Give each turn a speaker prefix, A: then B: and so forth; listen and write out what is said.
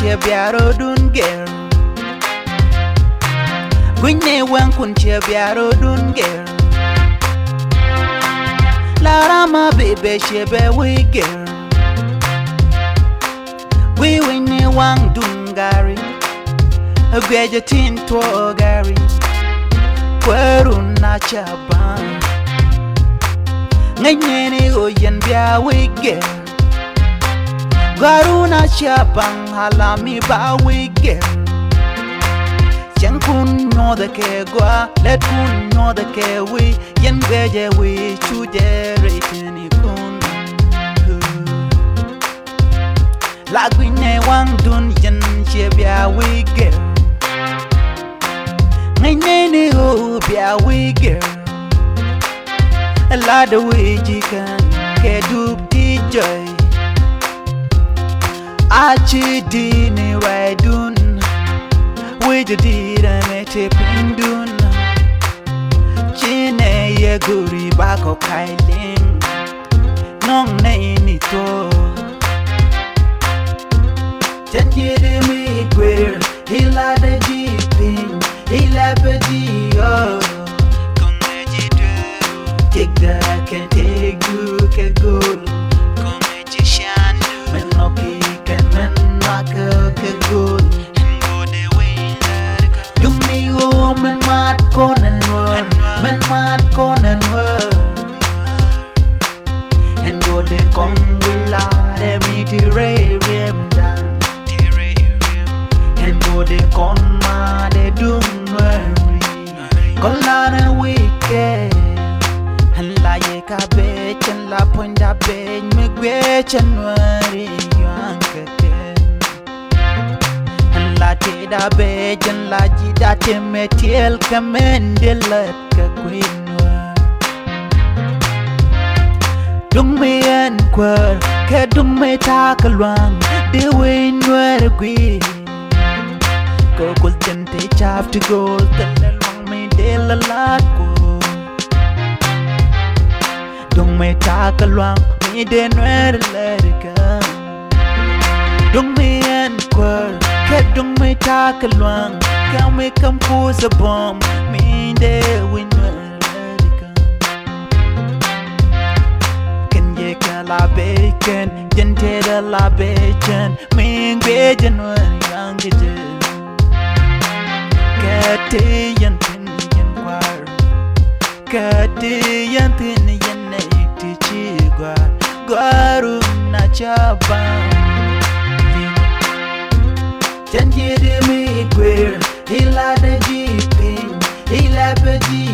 A: che biaro dun girl. Gwine wan kun che biaro dun girl. Lara ma bebe che be we girl. We wine wang dun gari. A gweje tin to gari. Kweru na chaban. Ngene o yen bia we girl. Garuna chaban halami ba we girl. Chen kun no de ke gwa, let kun no de ke we. Yen gweje we chuje reitini kun. La gwine wang dun yen che bia we girl. Nene ho bia we girl. A lot of way chicken ke dup di joy. Achi di ni raidun. We di da me te pindun. Chine ye guri bako kailing. Nong ne ni to. Change de me queer. Hila de jeeping. Hila pedi oh. Take that can take you can go. Come magician, men no kick and men knock can go. And go the way that do me oh men mad con and word, men mad con and word. And go the come will let me tirade them down. And go the con ma they do worry. Colana wicked. La ye ka be chen la ponda be me gwe January yanke la te da be chen la ji da te me tiel ka mendelet ka kwinwa dung me en kwar ke dung me ta kalwang de we nwer gwi ko kul chen te chaf to gold the long me de la lat ko. Dung me takalwang me de nuer lerika. Dung me en kwar ke dung me takalwang ka me compose a bomb me de we nuer lerika. Ken ye ka la bacon jente de la bacon me ngwe januar yang je. Kate yan tin yan kwar. Kate yan tin yan Gwaru na chaban. Change de me queer. Hila de jeeping. Hila pedi